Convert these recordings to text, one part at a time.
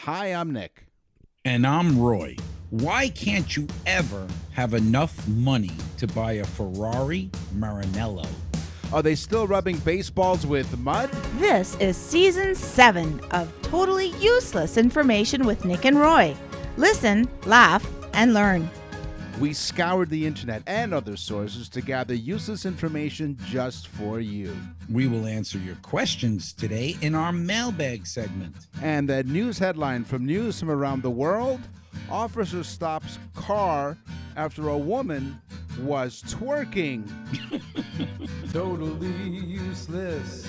Hi, I'm Nick. And I'm Roy. Why can't you ever have enough money to buy a Ferrari Maranello? Are they still rubbing baseballs with mud? This is Season 7 of Totally Useless Information with Nick and Roy. Listen, laugh, and learn. We scoured the internet and other sources to gather useless information just for you. We will answer your questions today in our mailbag segment. And that news headline from news from around the world: officer stops car after a woman was twerking. Totally useless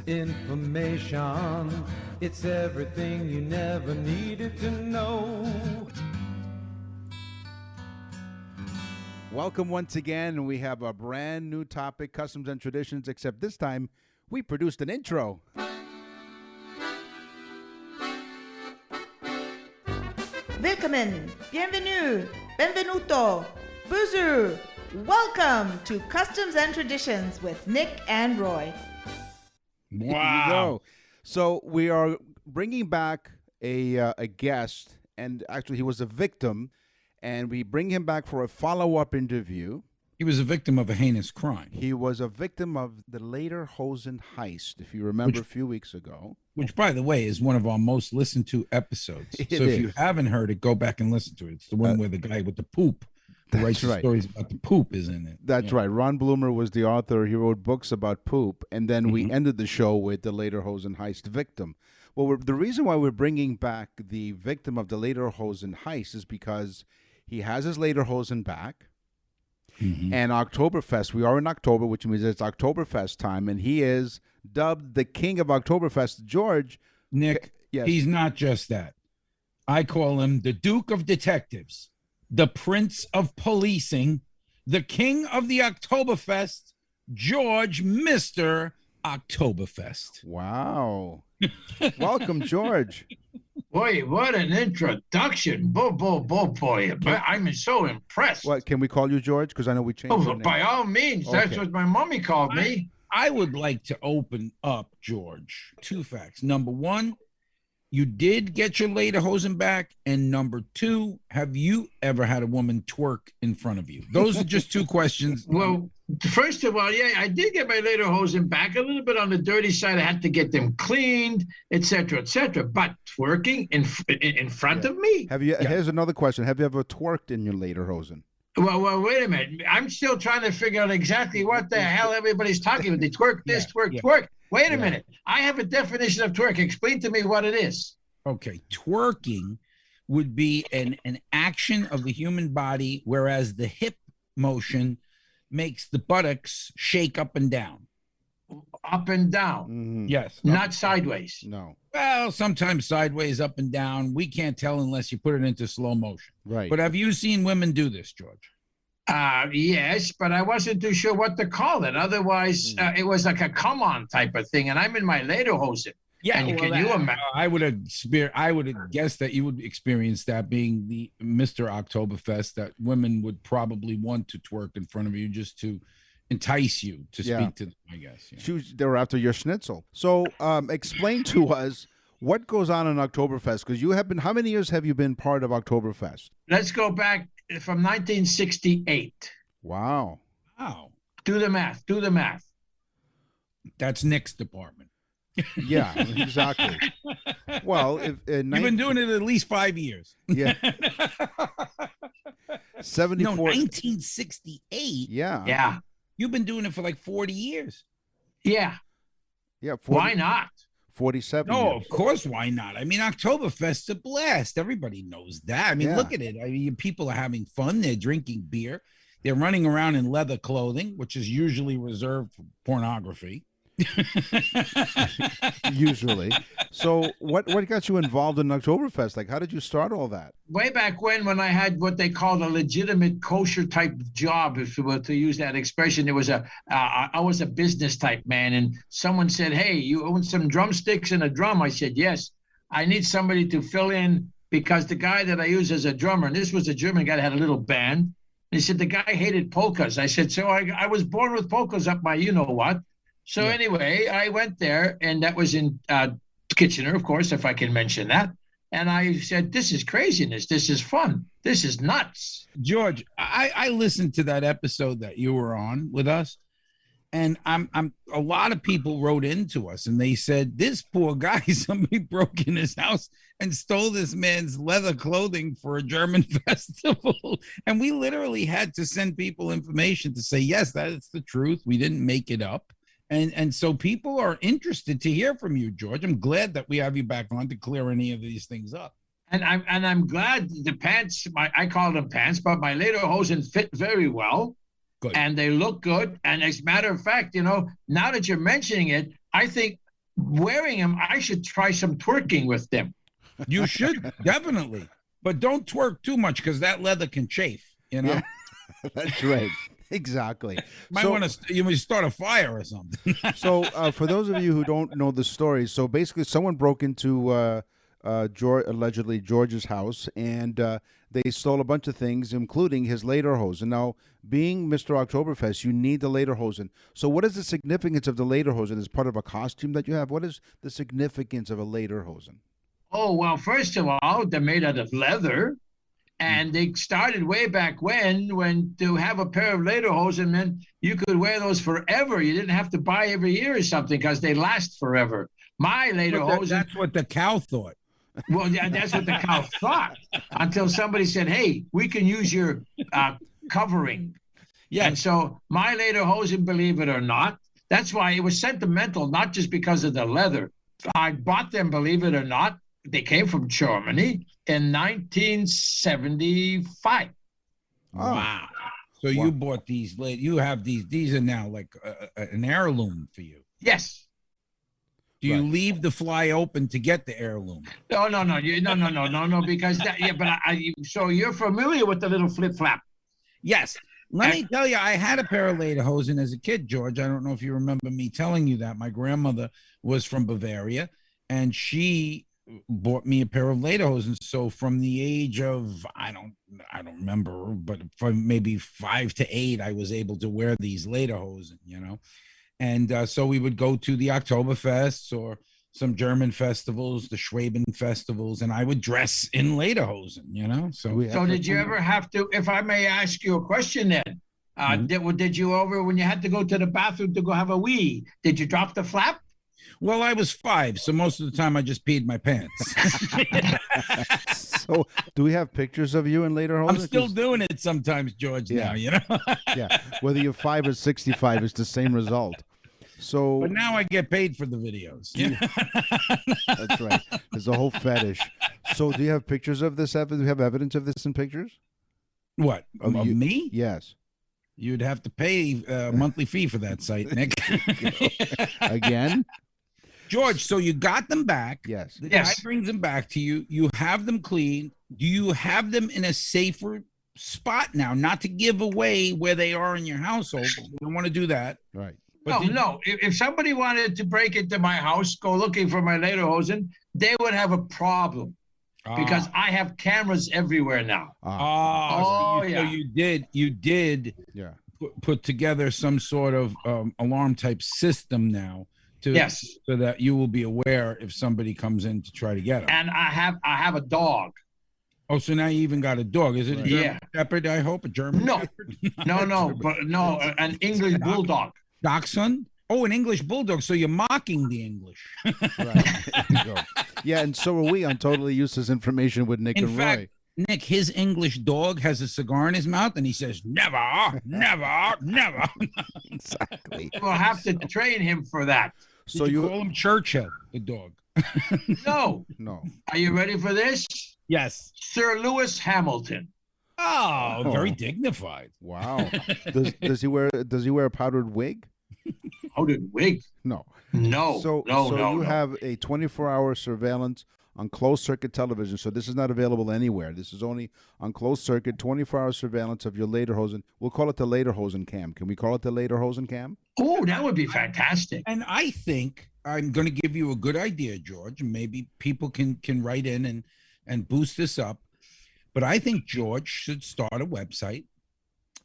information. It's everything you never needed to know. Welcome once again, and we have a brand new topic, customs and traditions, except this time we produced an intro. Willkommen, bienvenue, benvenuto, bonjour. Welcome to Customs and Traditions with Nick and Roy. Here you go. So we are bringing back a guest, and actually he was a victim, and we bring him back for a follow-up interview. He was a victim of a heinous crime. He was a victim of the Lederhosen heist, if you remember, a few weeks ago. Which, by the way, is one of our most listened to episodes. It so is. if you haven't heard it, go back and listen to it. It's the one where the guy with the poop who That's writes the right. stories about the poop is in it. That's right. Ron Bloomer was the author. He wrote books about poop. And then we ended the show with the Lederhosen heist victim. Well, the reason why we're bringing back the victim of the Lederhosen heist is because he has his Lederhosen back. And Oktoberfest, we are in October, which means it's Oktoberfest time. And he is dubbed the king of Oktoberfest. George. Nick, Yes. he's not just that. I call him the Duke of Detectives, the Prince of Policing, the King of the Oktoberfest, George Mr. Oktoberfest. Wow. Welcome, George. Boy, what an introduction. Boy. I'm so impressed. What, can we call you George? Because I know we changed your name. By all means. That's Okay. what my mommy called me. I would like to open up, George, two facts. Number one, you did get your lederhosen back. And number two, have you ever had a woman twerk in front of you? Those are just two questions. Well, first of all, yeah, I did get my lederhosen back a little bit on the dirty side. I had to get them cleaned, etc., etc. But twerking in front of me? Have you? Here's another question. Have you ever twerked in your lederhosen? Well, wait a minute. I'm still trying to figure out exactly what the hell everybody's talking about. They twerk this, twerk. Wait a minute. I have a definition of twerk. Explain to me what it is. Okay, twerking would be an action of the human body, whereas the hip motion makes the buttocks shake up and down. Up and down. Yes. Not sideways. No. Well, sometimes sideways, up and down. We can't tell unless you put it into slow motion. Right. But have you seen women do this, George? Yes, but I wasn't too sure what to call it. Otherwise, it was like a come on type of thing. And I'm in my lederhosen. Yeah, And can you imagine? I would have guessed that you would experience that, being the Mr. Oktoberfest, that women would probably want to twerk in front of you just to entice you to speak to them, I guess. Yeah. They were after your schnitzel. So explain to us what goes on in Oktoberfest, because you have been, how many years have you been part of Oktoberfest? Let's go back from 1968. Wow. Wow. Do the math. That's Nick's department. Yeah, exactly. Well, You've been doing it at least 5 years. Yeah. 74. No, 1968. Yeah. Yeah. You've been doing it for like 40 years. Yeah. Yeah. 40, Why not? 47 No, years. of course, why not? I mean, Oktoberfest's a blast. Everybody knows that. I mean, Yeah. look at it. I mean, people are having fun. They're drinking beer. They're running around in leather clothing, which is usually reserved for pornography. Usually. So what got you involved in Oktoberfest? Like, how did you start all that? Way back when I had what they called a legitimate kosher type job, if you were to use that expression, it was I was a business type man, and someone said, "Hey, you own some drumsticks and a drum?" I said, "Yes." I need somebody to fill in because the guy that I use as a drummer, and this was a German guy that had a little band. He said the guy hated polkas. I said, so I was born with polkas up my you know what. So anyway, I went there, and that was in Kitchener, of course, if I can mention that. And I said, this is craziness. This is fun. This is nuts. George, I listened to that episode that you were on with us, and I'm a lot of people wrote into us and they said, this poor guy, somebody broke in his house and stole this man's leather clothing for a German festival. And we literally had to send people information to say, yes, that's the truth. We didn't make it up. And so people are interested to hear from you, George. I'm glad that we have you back on to clear any of these things up. And I'm glad the pants, I call them pants, but my lederhosen fit very well. Good. And they look good. And as a matter of fact, now that you're mentioning it, I think wearing them, I should try some twerking with them. You should, definitely. But don't twerk too much because that leather can chafe, Yeah, that's right. Exactly. Might want to you start a fire or something. So for those of you who don't know the story, so basically someone broke into allegedly George's house, and they stole a bunch of things, including his lederhosen. Now, being Mr. Oktoberfest, you need the lederhosen. So what is the significance of the lederhosen as part of a costume that you have? What is the significance of a lederhosen? Oh, well, first of all, they're made out of leather. And they started way back when to have a pair of lederhosen meant you could wear those forever. You didn't have to buy every year or something because they last forever. My lederhosen. That's what the cow thought. Well, yeah, that's what the cow thought until somebody said, hey, we can use your covering. Yeah. And so my lederhosen, believe it or not, that's why it was sentimental, not just because of the leather. I bought them, believe it or not. They came from Germany in 1975. Wow. So you bought these late. You have these are now like an heirloom for you. Yes. Do you leave the fly open to get the heirloom? No, because so you're familiar with the little flip flap. Yes. Let me tell you, I had a pair of lederhosen as a kid, George. I don't know if you remember me telling you that. My grandmother was from Bavaria, and she bought me a pair of lederhosen. So from the age of I don't remember, but from maybe 5 to 8, I was able to wear these lederhosen, and so we would go to the Oktoberfests or some German festivals, the Schwaben festivals, and I would dress in lederhosen, So did you ever have to? If I may ask you a question, then did you when you had to go to the bathroom to go have a wee? Did you drop the flap? Well, I was 5, so most of the time I just peed my pants. So, do we have pictures of you in lederhosen? I'm still doing it sometimes, George. Yeah. Now, Yeah, whether you're 5 or 65, it's the same result. So, but now I get paid for the videos. That's right. There's a whole fetish. So, do you have pictures of this? Do you have evidence of this in pictures? What of you? Me? Yes. You'd have to pay a monthly fee for that site, Nick. Again? George, so you got them back. Yes. The guy brings them back to you. You have them clean. Do you have them in a safer spot now? Not to give away where they are in your household. You don't want to do that. Right. But No. If somebody wanted to break into my house, go looking for my lederhosen, they would have a problem because I have cameras everywhere now. So you did Yeah. put together some sort of alarm type system now. So that you will be aware if somebody comes in to try to get them. And I have a dog. Oh, so now you even got a dog. Is it a German Shepherd, I hope? A German Shepherd? No, an English bulldog. Dachshund? Oh, an English bulldog. So you're mocking the English. Right. There you go. Yeah, and so are we on Totally Useless Information with Nick and Roy. Nick, his English dog has a cigar in his mouth, and he says, never, never, never. Exactly. We'll have to train him for that. So you call him Churchill, the dog? No. Are you ready for this? Yes. Sir Lewis Hamilton. Oh, very dignified. Wow. Does he wear a powdered wig? Powdered wig? No. So you have a 24-hour surveillance on closed-circuit television. So this is not available anywhere. This is only on closed-circuit, 24-hour surveillance of your lederhosen. We'll call it the lederhosen cam. Can we call it the lederhosen cam? Oh, that would be fantastic. And I think I'm going to give you a good idea, George. Maybe people can write in and boost this up. But I think George should start a website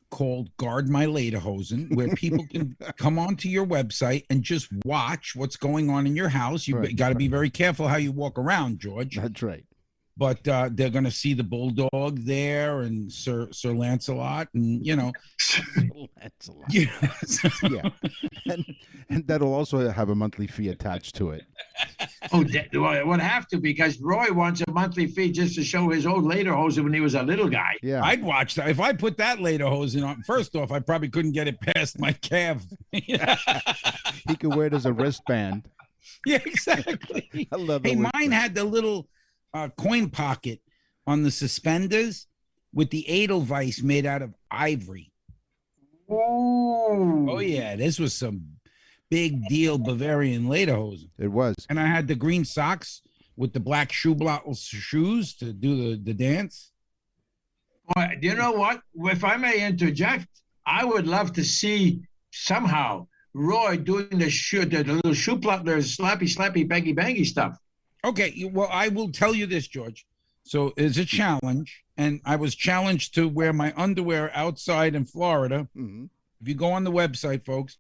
called Guard My Lederhosen, where people can come onto your website and just watch what's going on in your house. You got to be very careful how you walk around, George. That's right. but they're going to see the bulldog there and Sir Lancelot, and Lancelot. Yeah, and that'll also have a monthly fee attached to it. Oh, well, it would have to, because Roy wants a monthly fee just to show his old lederhosen when he was a little guy. Yeah, I'd watch that. If I put that lederhosen on, first off, I probably couldn't get it past my calf. he could wear it as a wristband. Yeah, exactly. I love Hey, it. mine had the little coin pocket on the suspenders with the Edelweiss made out of ivory. Ooh. Oh yeah, this was some big deal Bavarian lederhosen. It was. And I had the green socks with the black shoes to do the dance. Well, you know what? If I may interject, I would love to see somehow Roy doing the little shoe pluckers, slappy, bangy stuff. Okay, well, I will tell you this, George. So it's a challenge, and I was challenged to wear my underwear outside in Florida. Mm-hmm. If you go on the website, folks,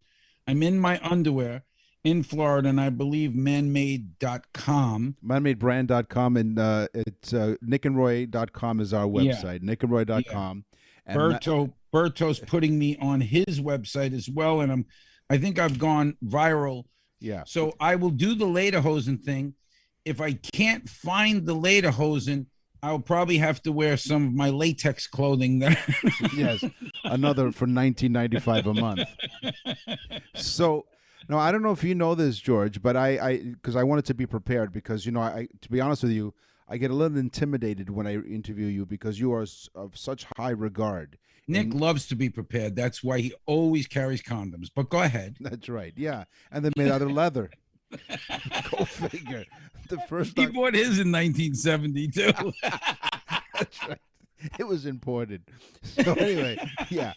I'm in my underwear in Florida, and I believe manmade.com. Manmadebrand.com, and it's nickandroy.com is our website, nickandroy.com. And Berto's putting me on his website as well, and I think I've gone viral. Yeah. So I will do the lederhosen thing. If I can't find the lederhosen, I'll probably have to wear some of my latex clothing there. Yes, another for $19.95 a month. So, now I don't know if you know this, George, but because I wanted to be prepared, because I to be honest with you, I get a little intimidated when I interview you because you are of such high regard. Nick loves to be prepared. That's why he always carries condoms. But go ahead. That's right. Yeah, and they're made out of leather. Go figure. The first he bought his in 1972. That's right. It was imported. So anyway, yeah,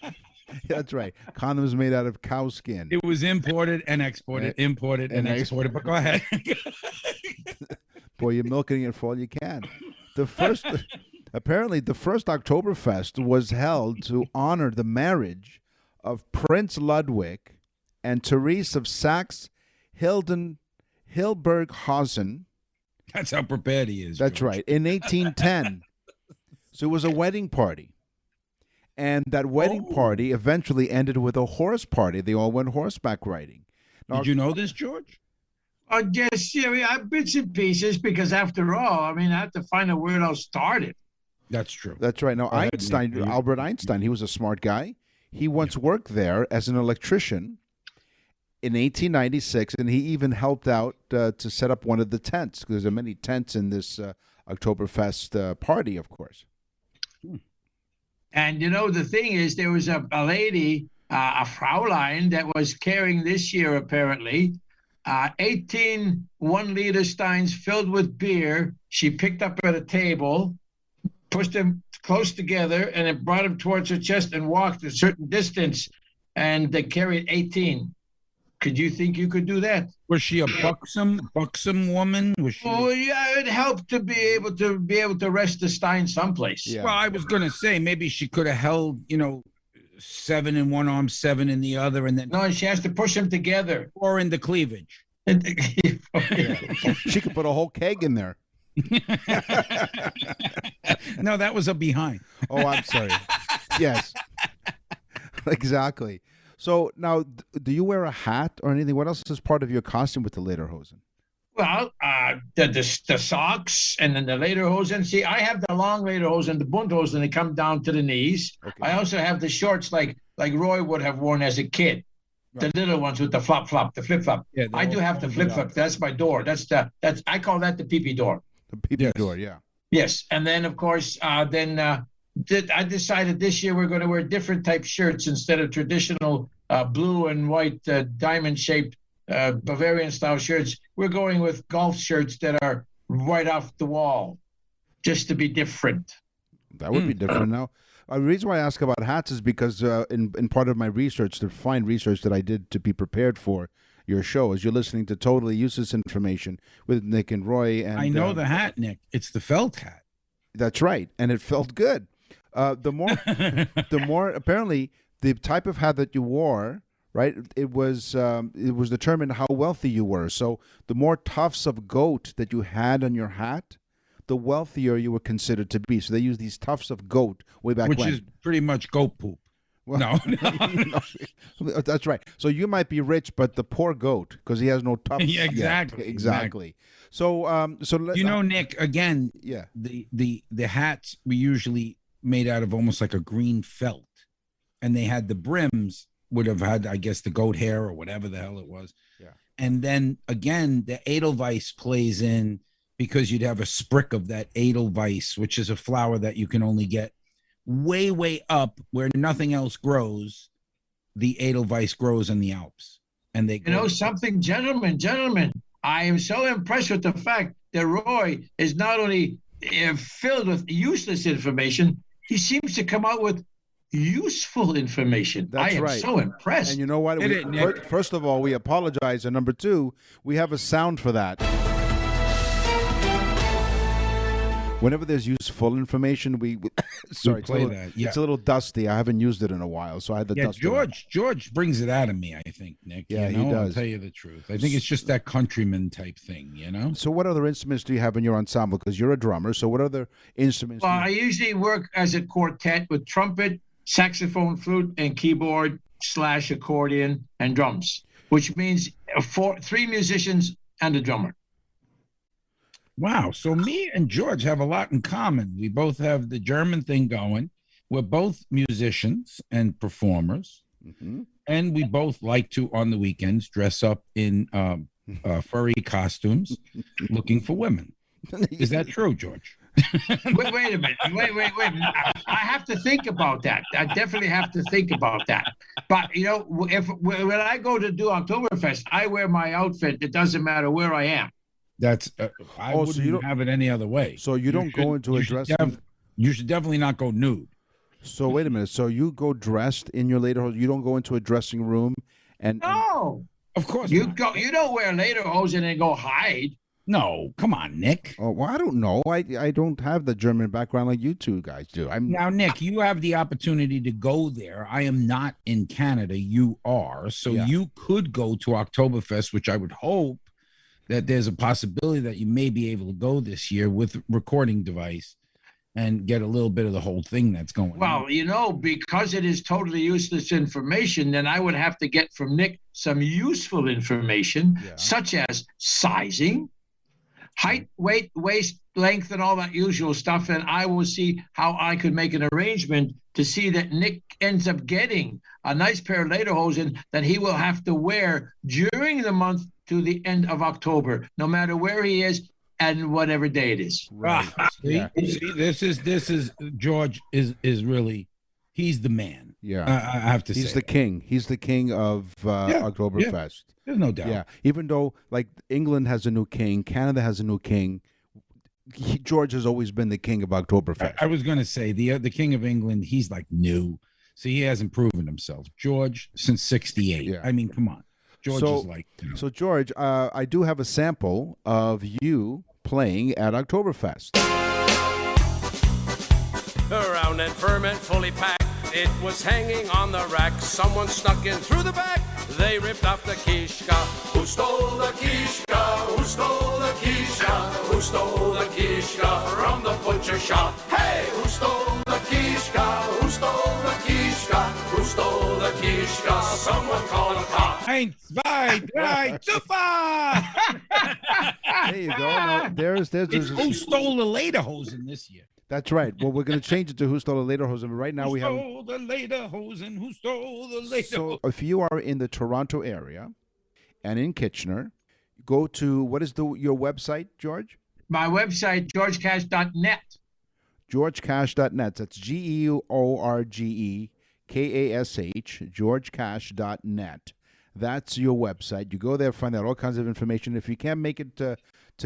that's right. Condoms made out of cow skin. It was imported and exported, imported and exported. But go ahead. Boy, you're milking it for all you can. Apparently, the first Oktoberfest was held to honor the marriage of Prince Ludwig and Therese of Saxe-Hildburghausen. That's how prepared he is. That's George. right. In 1810. So it was a wedding party. And that wedding party eventually ended with a horse party. They all went horseback riding. Now, did you know this, George? Yes, bits and pieces, because after all, I have to find out where it all started. That's true. That's right. Now, Albert Einstein, he was a smart guy. He once worked there as an electrician in 1896, and he even helped out to set up one of the tents, because there are many tents in this Oktoberfest party, of course. And the thing is, there was a lady, a Fraulein, that was carrying this year apparently 18 1-liter steins filled with beer. She picked up at a table, pushed them close together, and it brought them towards her chest and walked a certain distance, and they carried 18. Could you think you could do that? Was she a buxom woman? Was she? Oh yeah, it helped to be able to rest the stein someplace. Yeah. Well, I was going to say maybe she could have held, 7 in one arm, 7 in the other, and then No, she has to push them together. or in the cleavage. She could put a whole keg in there. No, that was a behind. Oh, I'm sorry. Yes. Exactly. So now, do you wear a hat or anything? What else is part of your costume with the lederhosen? Well, the socks and then the lederhosen. See, I have the long lederhosen, the Bundhosen, that come down to the knees. Okay. I also have the shorts like Roy would have worn as a kid. Right. The little ones with the the flip flop. Yeah, I do have the flip flop. That's my door. I call that the pee-pee door. The pee-pee door, yeah. Yes, and then of course, I decided this year we're going to wear different type shirts instead of traditional blue and white diamond-shaped Bavarian-style shirts. We're going with golf shirts that are right off the wall, just to be different. That would be different. Now, the reason why I ask about hats is because in part of my research, the fine research that I did to be prepared for your show, as you're listening to Totally Useless Information with Nick and Roy. And I know the hat, Nick. It's the felt hat. That's right, and it felt good. The more apparently the type of hat that you wore, right? It was determined how wealthy you were. So the more tufts of goat that you had on your hat, the wealthier you were considered to be. So they use these tufts of goat way back Which when. is pretty much goat poop. Well, No. That's right. So you might be rich, but the poor goat, because he has no tufts. Yeah, yet. exactly. Exactly. So, Nick, again, yeah. the hats were usually made out of almost like a green felt, and they had the brims would have had, I guess, the goat hair or whatever the hell it was. Yeah. And then again, the Edelweiss plays in because you'd have a sprick of that Edelweiss, which is a flower that you can only get way up where nothing else grows. The Edelweiss grows in the Alps, and they You know something, gentlemen, I am so impressed with the fact that Roy is not only filled with useless information, he seems to come out with useful information. That's I am right. so impressed. And you know what? First of all, we apologize. And number two, we have a sound for that. Whenever there's useful information, we sorry, play that. Yeah. It's a little dusty. I haven't used it in a while, so I had the dust. George brings it out of me, I think, Nick. Yeah, he does. I'll does. tell you the truth. I think it's just that countryman type thing, you know? So what other instruments do you have in your ensemble? Because you're a drummer, so what other instruments? Well, I usually work as a quartet with trumpet, saxophone, flute, and keyboard / accordion and drums, which means 3 musicians and a drummer. Wow. So me and George have a lot in common. We both have the German thing going. We're both musicians and performers. Mm-hmm. And we both like to, on the weekends, dress up in furry costumes looking for women. Is that true, George? Wait a minute. Wait. I have to think about that. I definitely have to think about that. But, you know, when I go to do Oktoberfest, I wear my outfit. It doesn't matter where I am. That's I wouldn't have it any other way. So you don't go into a dressing room? You should definitely not go nude. So wait a minute. So you go dressed in your lederhosen? You don't go into a dressing room and No. Of course You not. go. You don't wear lederhosen and go hide. No, come on, Nick. Oh, well, I don't know. I don't have the German background like you two guys do. Now, Nick, you have the opportunity to go there. I am not in Canada. You are. So you could go to Oktoberfest, which I would hope that there's a possibility that you may be able to go this year with a recording device and get a little bit of the whole thing that's going on. Well, you know, because it is totally useless information, then I would have to get from Nick some useful information, such as sizing, height, weight, waist length, and all that usual stuff. And I will see how I could make an arrangement to see that Nick ends up getting a nice pair of lederhosen that he will have to wear during the month to the end of October, no matter where he is and whatever day it is. Right. See, this is George is really, he's the man. Yeah, I have to say he's the king. He's the king of Oktoberfest. There's no doubt. Yeah, even though like England has a new king, Canada has a new king, George has always been the king of Oktoberfest. I was going to say the king of England. He's like new, so he hasn't proven himself. George since '68. Yeah. I mean, come on. George is like. So George, I do have a sample of you playing at Oktoberfest. Around and ferment fully packed, it was hanging on the rack. Someone snuck in through the back. They ripped off the kishka. Who stole the kishka? Who stole the kishka? Who stole the kishka from the butcher shop? Hey, who stole the kishka? Who stole the kishka? Who stole the kishka? Someone call a cop. 1, 2, 3, super! There you go. Now, there's Who stole the lederhosen this year? That's right. Well, we're going to change it to Who Stole the Lederhosen. Right now we have. Who stole the lederhosen? Who stole the lederhosen? So if you are in the Toronto area and in Kitchener, go to, what is your website, George? My website, georgekash.net. georgekash.net. That's GeorgeKash, georgekash.net. That's your website. You go there, find out all kinds of information. If you can't make it to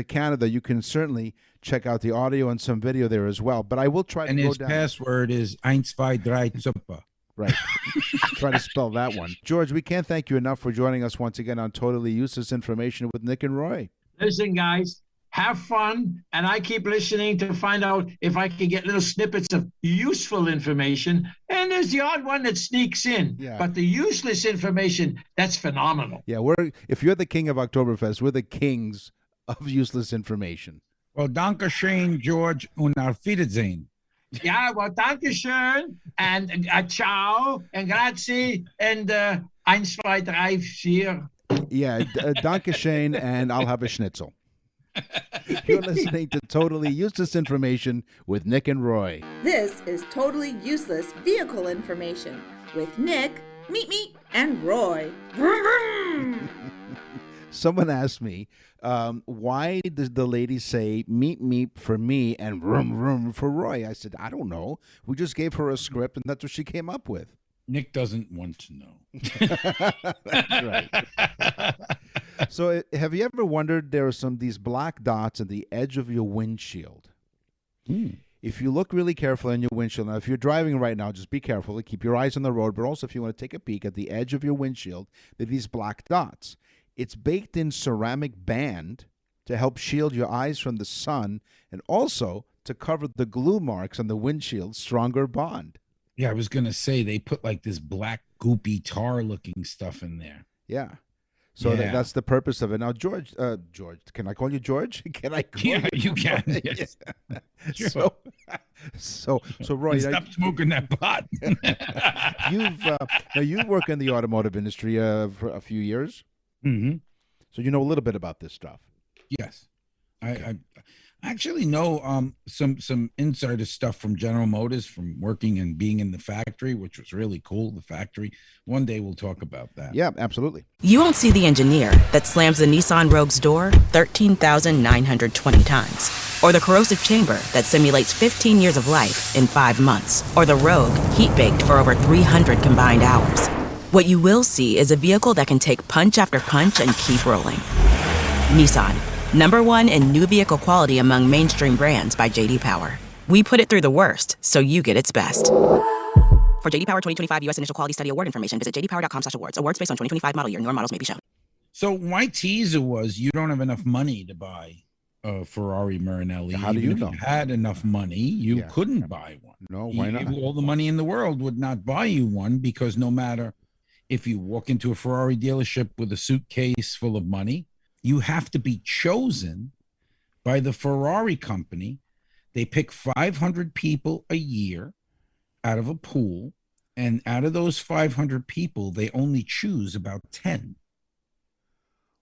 Canada, you can certainly check out the audio and some video there as well. But I will try to go his down. password is 1, 2, 3, super. Right. Try to spell that one. George, we can't thank you enough for joining us once again on Totally Useless Information with Nick and Roy. Listen, guys, have fun. And I keep listening to find out if I can get little snippets of useful information. And there's the odd one that sneaks in. Yeah. But the useless information, that's phenomenal. Yeah, if you're the king of Oktoberfest, we're the kings of useless information. Well, danke schön, George, und auf Wiedersehen. Yeah, well, danke schön and ciao and grazie and 1, 2, 3, 4. Yeah, danke schön, and I'll have a schnitzel. You're listening to Totally Useless Information with Nick and Roy. This is Totally Useless Vehicle Information with Nick, Meet, and Roy. Someone asked me, why does the lady say meet for me and vroom for Roy? I said, I don't know. We just gave her a script, and that's what she came up with. Nick doesn't want to know. That's right. So have you ever wondered there are these black dots at the edge of your windshield? If you look really carefully on your windshield, now if you're driving right now, just be careful. Keep your eyes on the road, but also if you want to take a peek at the edge of your windshield, there are these black dots. It's baked in ceramic band to help shield your eyes from the sun and also to cover the glue marks on the windshield's stronger bond. Yeah, I was going to say they put like this black goopy tar looking stuff in there. Yeah. So that's the purpose of it. Now, George, can I call you George? Can I call you? You can. Yes. Sure. So, Roy, stop smoking that pot. you work in the automotive industry for a few years. Mm-hmm. So you know a little bit about this stuff. Yes, I actually know some insider stuff from General Motors from working and being in the factory, which was really cool. The factory. One day we'll talk about that. Yeah, absolutely. You won't see the engineer that slams the Nissan Rogue's door 13,920 times, or the corrosive chamber that simulates 15 years of life in 5 months, or the Rogue heat-baked for over 300 combined hours. What you will see is a vehicle that can take punch after punch and keep rolling. Nissan, #1 in new vehicle quality among mainstream brands by J.D. Power. We put it through the worst, so you get its best. For J.D. Power 2025 U.S. Initial Quality Study Award information, visit jdpower.com/awards. Awards based on 2025 model year. Newer models may be shown. So my teaser was you don't have enough money to buy a Ferrari Marinelli. How do you know? If you had enough money, you couldn't buy one. No, why not? All the money in the world would not buy you one, because no matter if you walk into a Ferrari dealership with a suitcase full of money, you have to be chosen by the Ferrari company. They pick 500 people a year out of a pool, and out of those 500 people, they only choose about 10.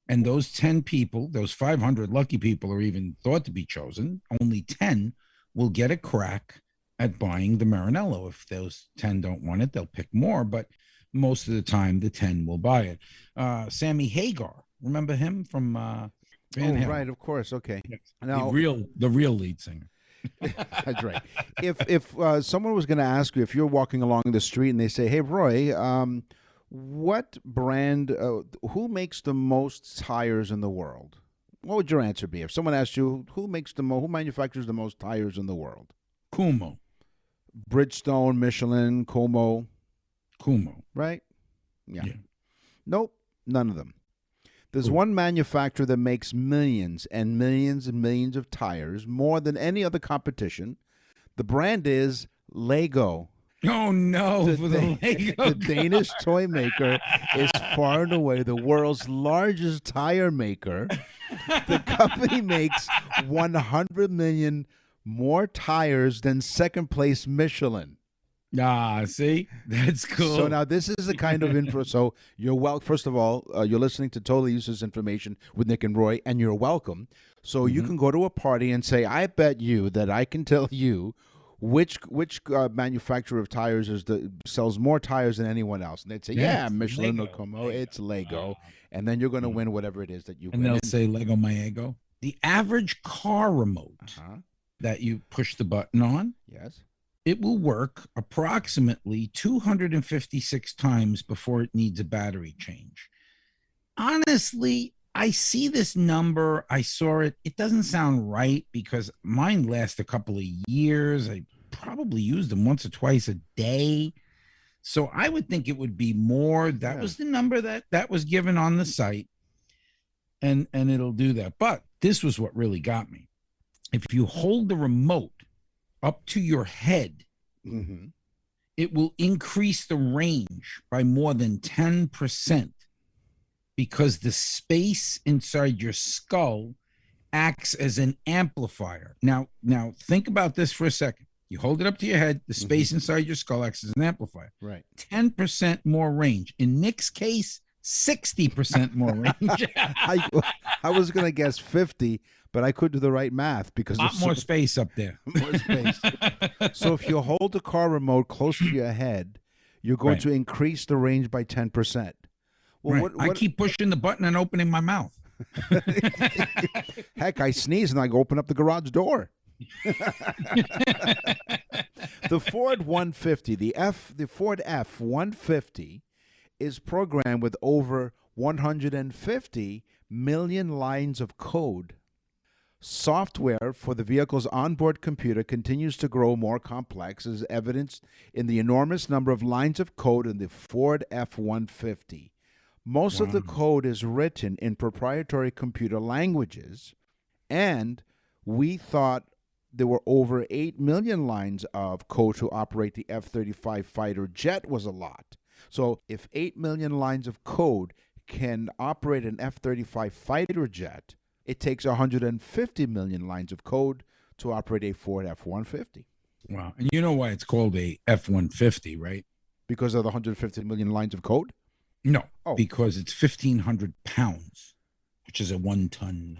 And those 10 people, those 500 lucky people are even thought to be chosen, only 10 will get a crack at buying the Maranello. If those 10 don't want it, they'll pick more, but most of the time the 10 will buy it. Sammy Hagar, remember him from Van Halen? Right, of course. Okay. Yes. Now, the real lead singer. That's right. If someone was going to ask you, if you're walking along the street and they say, "Hey, Roy, what brand, who makes the most tires in the world?" What would your answer be? If someone asked you, who manufactures the most tires in the world? Kumo. Bridgestone, Michelin, Como, right? Yeah. Nope, none of them. There's one manufacturer that makes millions and millions and millions of tires, more than any other competition. The brand is Lego. Oh, no. The Danish toy maker is far and away the world's largest tire maker. The company makes 100 million more tires than second place Michelin. See, that's cool. So now this is the kind of info. So first of all, you're listening to Totally Useless Information with Nick and Roy, and you're welcome. So you can go to a party and say, "I bet you that I can tell you which manufacturer of tires sells more tires than anyone else." And they'd say, "Yeah, Michelin or Como, it's Lego." And then you're going to win whatever it is that you win. And they'll say Lego my ego. The average car remote that you push the button on, yes, it will work approximately 256 times before it needs a battery change. Honestly, I see this number. I saw it. It doesn't sound right, because mine last a couple of years. I probably used them once or twice a day. So I would think it would be more. That was the number that was given on the site. And it'll do that. But this was what really got me. If you hold the remote up to your head, it will increase the range by more than 10%, because the space inside your skull acts as an amplifier. Now think about this for a second. You hold it up to your head, the space inside your skull acts as an amplifier. Right. 10% more range. In Nick's case, 60% more range. I was going to guess 50, but I couldn't do the right math because a lot more space up there. More space. So if you hold the car remote close to your head, you're going to increase the range by 10%. Well, I keep pushing the button and opening my mouth. Heck, I sneeze and I go open up the garage door. The Ford 150, the Ford F-150 is programmed with over 150 million lines of code. Software for the vehicle's onboard computer continues to grow more complex, as evidenced in the enormous number of lines of code in the Ford F-150. Most of the code is written in proprietary computer languages, and we thought there were over 8 million lines of code to operate the F-35 fighter jet was a lot. So if 8 million lines of code can operate an F-35 fighter jet, it takes 150 million lines of code to operate a Ford F-150. Wow. And you know why it's called a F-150, right? Because of the 150 million lines of code? No, because it's 1,500 pounds, which is a 1 ton.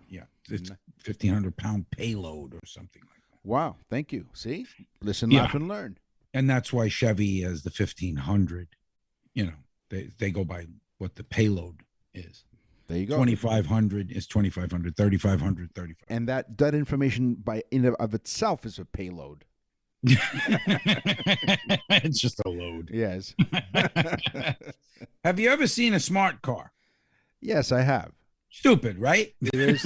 Yeah, it's 1,500 pound payload or something like that. Wow, thank you. See? Listen, laugh, and learn. And that's why Chevy has the 1,500. You know, they go by what the payload is. There you go. 2,500 is 2,500, 3,500, 3,500. And that information by in of itself is a payload. It's just a load. Yes. Have you ever seen a smart car? Yes, I have. Stupid, right? It is.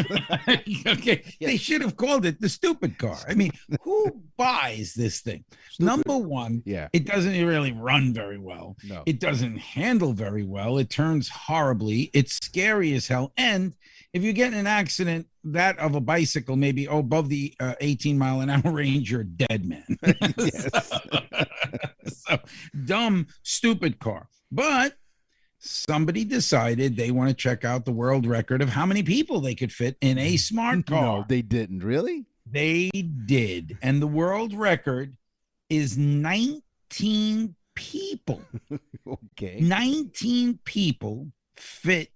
Okay. Yes. They should have called it the stupid car. I mean, who buys this thing? Stupid. Number one, it doesn't really run very well. No. It doesn't handle very well. It turns horribly. It's scary as hell. And if you get in an accident, that of a bicycle, maybe above the 18-mile-an-hour range, you're a dead man. So dumb, stupid car. But somebody decided they want to check out the world record of how many people they could fit in a smart car. No, they didn't. Really? They did. And the world record is 19 people. Okay. 19 people fit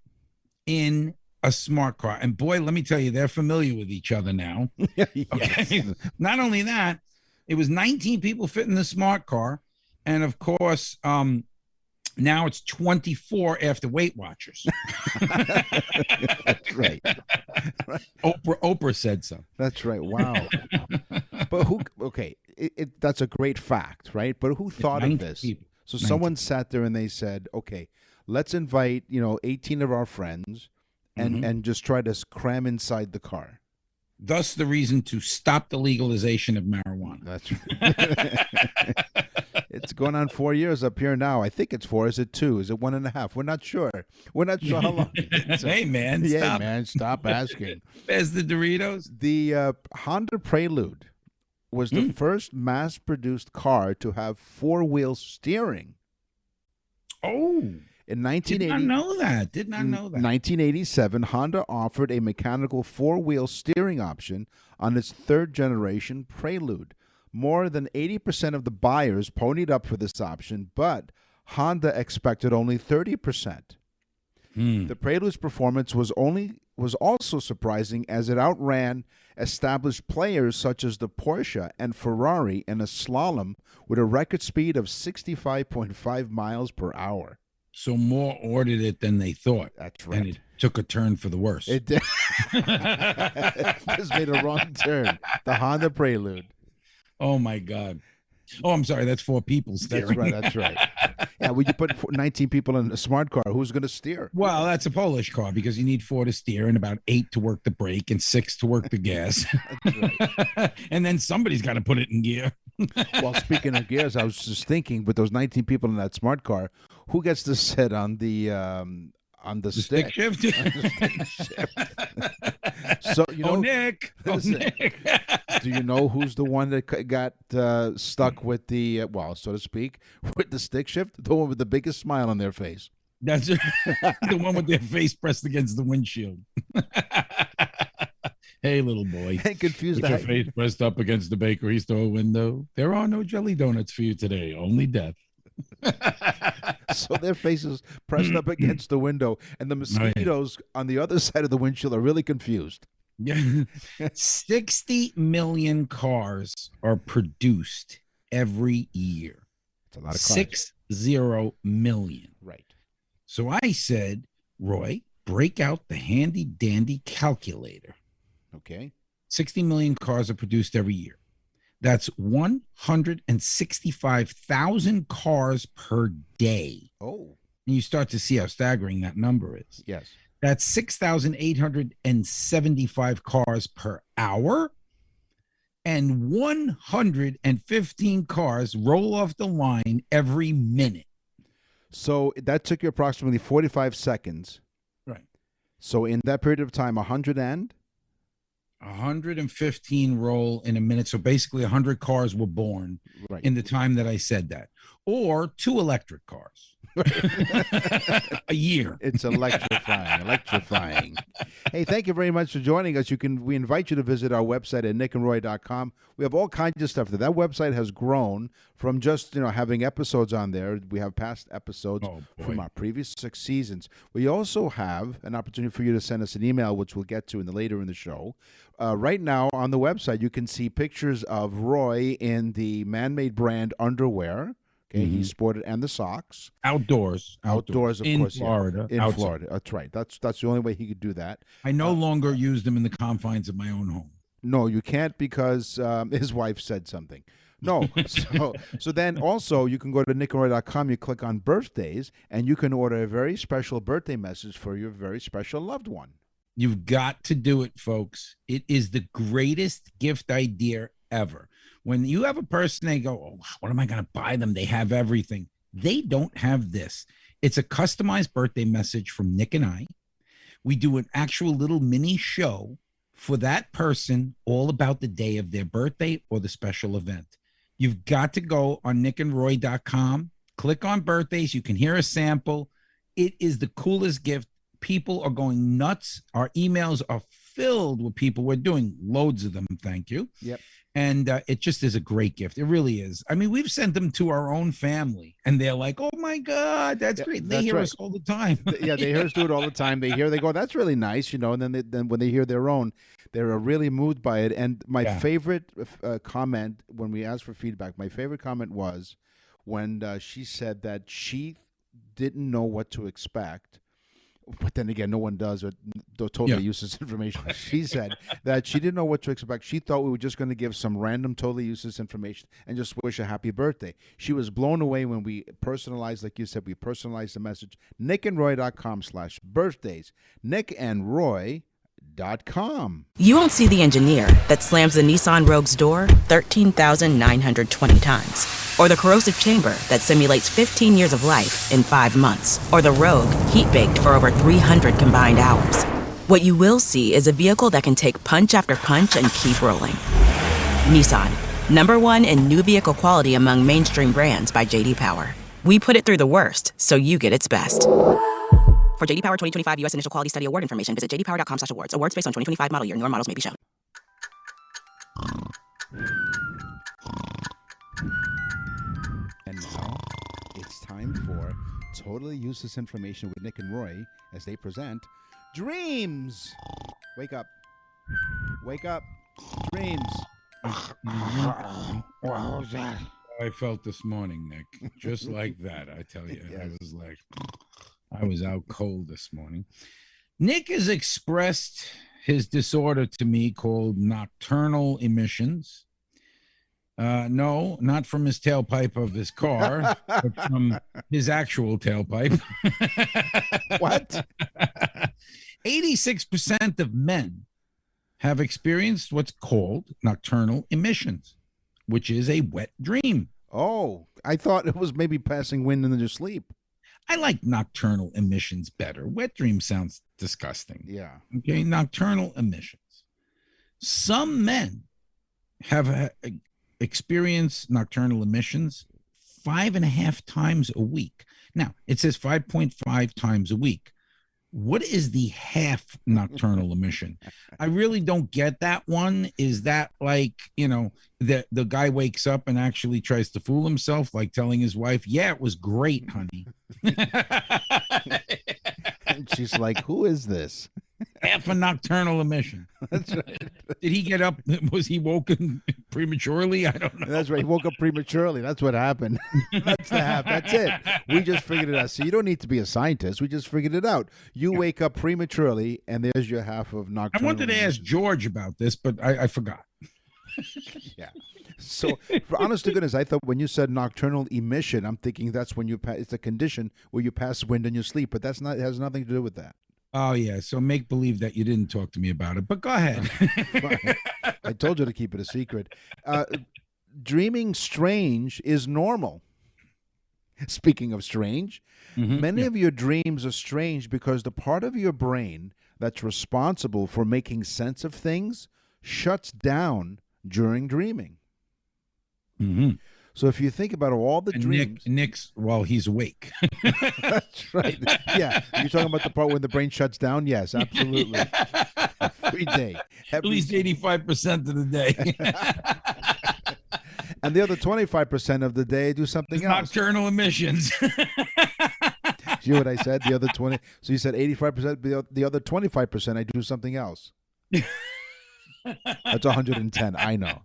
in a smart car. And boy, let me tell you, they're familiar with each other now. Okay. Not only that, it was 19 people fit in the smart car. And of course, now it's 24 after Weight Watchers. That's right. Oprah said so. That's right. Wow. But who? Okay, that's a great fact, right? But who thought of this? People. So someone sat there and they said, "Okay, let's invite 18 of our friends, and just try to cram inside the car." Thus, the reason to stop the legalization of marijuana. That's right. It's going on 4 years up here now. I think it's 4. Is it 2? Is it 1.5? We're not sure. We're not sure how long. Hey, man. Yeah, man. Stop asking. As the Doritos. The Honda Prelude was the first mass-produced car to have 4-wheel steering. Oh. In 1980, Did not know that. 1987, Honda offered a mechanical 4-wheel steering option on its third-generation Prelude. More than 80% of the buyers ponied up for this option, but Honda expected only 30%. The Prelude's performance was also surprising, as it outran established players such as the Porsche and Ferrari in a slalom with a record speed of 65.5 miles per hour. So more ordered it than they thought. That's right. And it took a turn for the worse. It did. Just made a wrong turn. The Honda Prelude. Oh, my God. Oh, I'm sorry. That's 4 people steering. That's right. Yeah, when you put 19 people in a smart car, who's going to steer? Well, that's a Polish car because you need 4 to steer and about 8 to work the brake and 6 to work the gas. That's right. And then somebody's got to put it in gear. Well, speaking of gears, I was just thinking, with those 19 people in that smart car, who gets to sit on the stick shift? So Nick. Do you know who's the one that got stuck with the so to speak, with the stick shift? The one with the biggest smile on their face. That's the one with their face pressed against the windshield. Hey, little boy. And confuse With the your face pressed up against the bakery store window. There are no jelly donuts for you today, only death. So their faces pressed up against the window, and the mosquitoes on the other side of the windshield are really confused. Yeah. 60 million cars are produced every year. It's a lot of cars. 60 million. Right. So I said, Roy, break out the handy dandy calculator. Okay. 60 million cars are produced every year. That's 165,000 cars per day. Oh. And you start to see how staggering that number is. Yes. That's 6,875 cars per hour. And 115 cars roll off the line every minute. So that took you approximately 45 seconds. Right. So in that period of time, 115 roll in a minute. So basically 100 cars were born in the time that I said that. Or 2 electric cars. A year. It's electrifying. Hey, thank you very much for joining us. We invite you to visit our website at nickandroy.com. We have all kinds of stuff there. That website has grown from just, having episodes on there. We have past episodes from our previous 6 seasons. We also have an opportunity for you to send us an email, which we'll get to later in the show. Right now on the website, you can see pictures of Roy in the Man-Made brand underwear. Okay, he sported, and the socks. Outdoors, of course. Florida. In Florida. That's right. That's the only way he could do that. I no longer use them in the confines of my own home. No, you can't, because his wife said something. No. So then also you can go to nickandroy.com, you click on birthdays, and you can order a very special birthday message for your very special loved one. You've got to do it, folks. It is the greatest gift idea ever. When you have a person, they go, oh, what am I going to buy them? They have everything. They don't have this. It's a customized birthday message from Nick and I. We do an actual little mini show for that person, all about the day of their birthday or the special event. You've got to go on nickandroy.com, click on birthdays. You can hear a sample. It is the coolest gift. People are going nuts. Our emails are filled with people. We're doing loads of them. Thank you. Yep. And it just is a great gift. It really is. I mean, we've sent them to our own family, and they're like, oh, my God, that's great. They hear us all the time. Yeah, they hear us do it all the time. They go, that's really nice, and then when they hear their own, they're really moved by it. And my favorite comment when we asked for feedback, my favorite comment was when she said that she didn't know what to expect. But then again, no one does, or totally useless information. She said that she didn't know what to expect. She thought we were just going to give some random, totally useless information and just wish a happy birthday. She was blown away when we personalized, like you said, we personalized the message. nickandroy.com/birthdays. nickandroy.com. You won't see the engineer that slams the Nissan Rogue's door 13,920 times. Or the corrosive chamber that simulates 15 years of life in 5 months. Or the Rogue heat-baked for over 300 combined hours. What you will see is a vehicle that can take punch after punch and keep rolling. Nissan, #1 in new vehicle quality among mainstream brands by J.D. Power. We put it through the worst, so you get its best. For J.D. Power 2025 U.S. Initial Quality Study Award information, visit jdpower.com/awards. Awards based on 2025 model year. Newer models may be shown. And now it's time for Totally Useless Information with Nick and Roy as they present Dreams. Wake up. Wake up. Dreams. What was that? I felt this morning, Nick. Just like that, I tell you. Yes. I was out cold this morning. Nick has expressed his disorder to me called nocturnal emissions. No, not from his tailpipe of his car, but from his actual tailpipe. What? 86% of men have experienced what's called nocturnal emissions, which is a wet dream. Oh, I thought it was maybe passing wind in your sleep. I like nocturnal emissions better. Wet dream sounds disgusting. Yeah. Okay, nocturnal emissions. Some men have experienced nocturnal emissions 5.5 times a week. Now, it says 5.5 times a week. what is the half nocturnal emission? I really don't get that one. Is that like, the guy wakes up and actually tries to fool himself, like telling his wife, yeah, it was great, honey. And she's like, who is this? Half a nocturnal emission. That's right. Did he get up? Was he woken prematurely? I don't know. That's right. He woke up prematurely. That's what happened. That's the half. That's it. We just figured it out. So you don't need to be a scientist. We just figured it out. You wake up prematurely, and there's your half of nocturnal. I wanted to ask George about this, but I forgot. Yeah. So, for honest to goodness, I thought when you said nocturnal emission, I'm thinking that's when it's a condition where you pass wind in your sleep, but that's not. It has nothing to do with that. Oh, yeah. So make believe that you didn't talk to me about it, but go ahead. I told you to keep it a secret. Dreaming strange is normal. Speaking of strange, many of your dreams are strange because the part of your brain that's responsible for making sense of things shuts down during dreaming. So if you think about all the dreams, Nick's while he's awake. That's right. Yeah, you're talking about the part when the brain shuts down. Yes, absolutely. Every day, at least 85% of the day. And the other 25% of the day, do something else. Nocturnal emissions. See what I said? The other 20. So you said 85%. The other 25%, I do something else. That's 110. I know.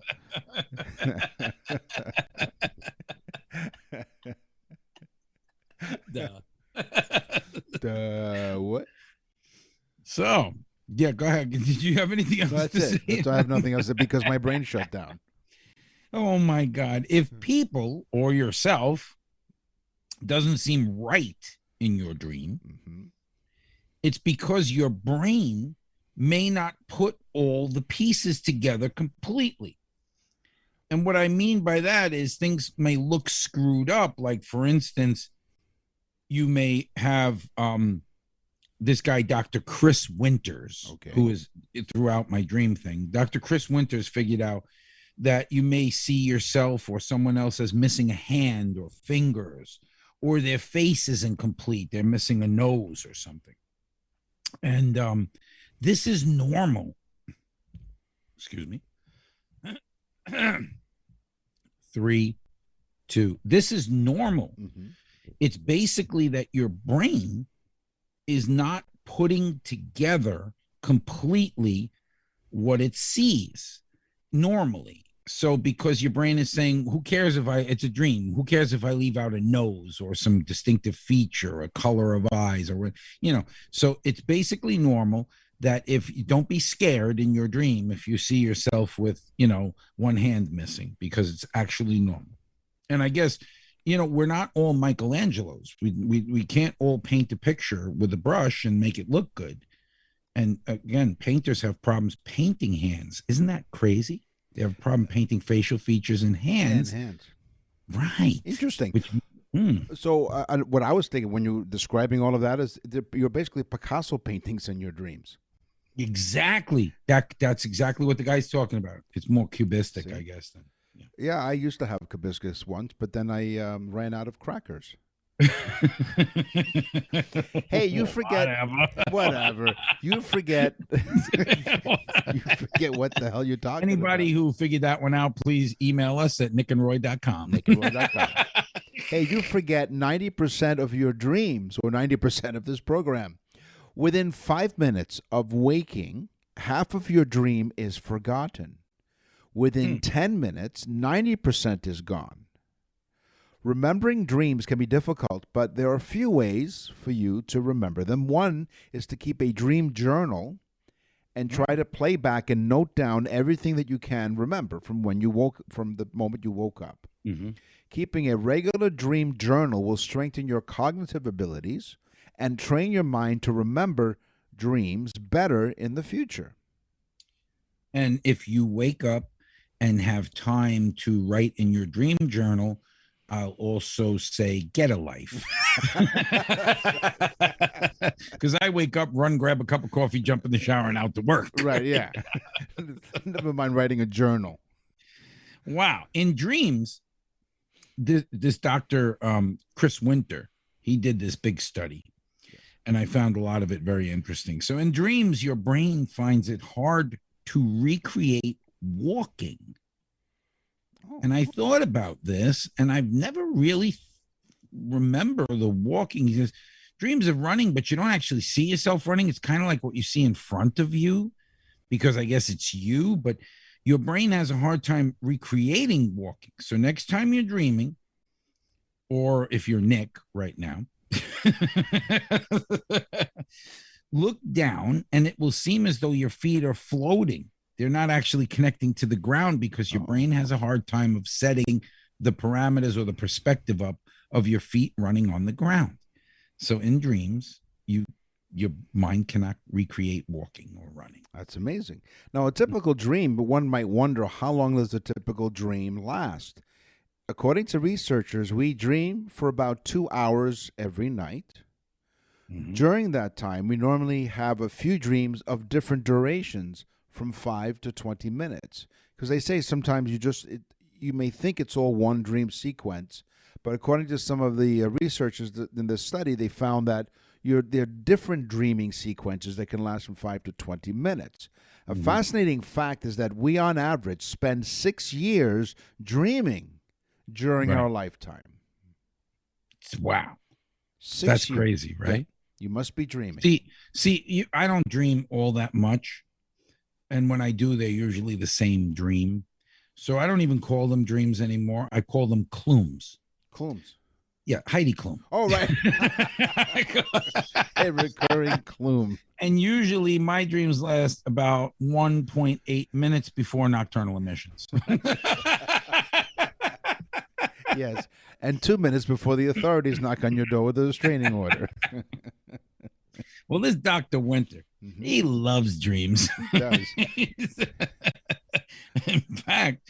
What? So, yeah, go ahead. Did you have anything else That's to it. say? That's I have nothing else because my brain shut down. Oh, my God. If people or yourself doesn't seem right in your dream, it's because your brain may not put all the pieces together completely. And what I mean by that is things may look screwed up. Like, for instance, you may have this guy, Dr. Chris Winters, who is throughout my dream thing. Dr. Chris Winters figured out that you may see yourself or someone else as missing a hand or fingers, or their face isn't complete. They're missing a nose or something. And this is normal. Excuse me. 3, 2. This is normal. It's basically that your brain is not putting together completely what it sees normally. So because your brain is saying, who cares if it's a dream? Who cares if I leave out a nose or some distinctive feature, a color of eyes, or, so it's basically normal that if you don't be scared in your dream, if you see yourself with, one hand missing, because it's actually normal. And I guess, we're not all Michelangelos. We can't all paint a picture with a brush and make it look good. And again, painters have problems painting hands. Isn't that crazy? They have a problem painting facial features and hands. Right. Interesting. So what I was thinking when you were describing all of that is you're basically Picasso paintings in your dreams. Exactly. That's exactly what the guy's talking about. It's more cubistic, I guess. Then. Yeah, I used to have hibiscus once, but then I ran out of crackers. Hey, you forget whatever. You forget what the hell you're talking about. Anybody who figured that one out, please email us at nickandroy.com. nickandroy.com. Hey, you forget 90% of your dreams, or 90% of this program. Within 5 minutes of waking, half of your dream is forgotten. Within 10 minutes, 90% is gone. Remembering dreams can be difficult, but there are a few ways for you to remember them. One is to keep a dream journal and try to play back and note down everything that you can remember from the moment you woke up. Keeping a regular dream journal will strengthen your cognitive abilities and train your mind to remember dreams better in the future. And if you wake up and have time to write in your dream journal, I'll also say, get a life. Because I wake up, run, grab a cup of coffee, jump in the shower, and out to work. Right, yeah. Never mind writing a journal. Wow. In dreams, this Dr. Chris Winter, he did this big study. and I found a lot of it very interesting. So in dreams, your brain finds it hard to recreate walking. And I thought about this, and I've never really remember the walking. He says, dreams of running, but you don't actually see yourself running. It's kind of like what you see in front of you, because I guess it's you, but your brain has a hard time recreating walking. So next time you're dreaming, or if you're Nick right now, look down, and it will seem as though your feet are floating. They're not actually connecting to the ground, because your brain has a hard time of setting the parameters or the perspective up of your feet running on the ground. So in dreams, your mind cannot recreate walking or running. That's amazing. Now, a typical dream, but one might wonder, how long does a typical dream last? According to researchers, we dream for about 2 hours every night. Mm-hmm. During that time, we normally have a few dreams of different durations, from 5 to 20 minutes. Because they say sometimes you may think it's all one dream sequence, but according to some of the researchers in this study, they found that there are different dreaming sequences that can last from 5 to 20 minutes. A fascinating fact is that we, on average, spend 6 years dreaming during our lifetime. Wow. 6 That's years. Crazy, right? Yeah. You must be dreaming. I don't dream all that much. And when I do, they're usually the same dream. So I don't even call them dreams anymore. I call them clumes. Clumes. Yeah, Heidi Klum. Oh, right. A recurring clume. And usually my dreams last about 1.8 minutes before nocturnal emissions. Yes. And 2 minutes before the authorities knock on your door with a restraining order. Well, this Dr. Winter, he loves dreams. He does. In fact,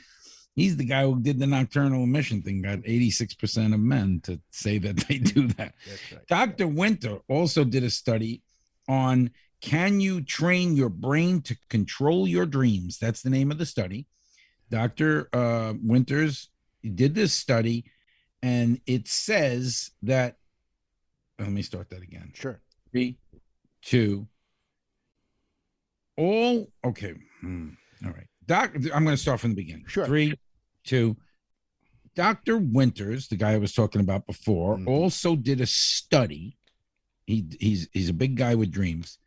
he's the guy who did the nocturnal emission thing, got 86% of men to say that they do that. That's right. Dr. Winter also did a study on, can you train your brain to control your dreams? That's the name of the study. Dr. Winters did this study, and it says that, let me start that again. Sure. 3, 2, all, okay. All right. I'm going to start from the beginning. Sure. 3, 2. Dr. Winters, the guy I was talking about before, also did a study. He's a big guy with dreams.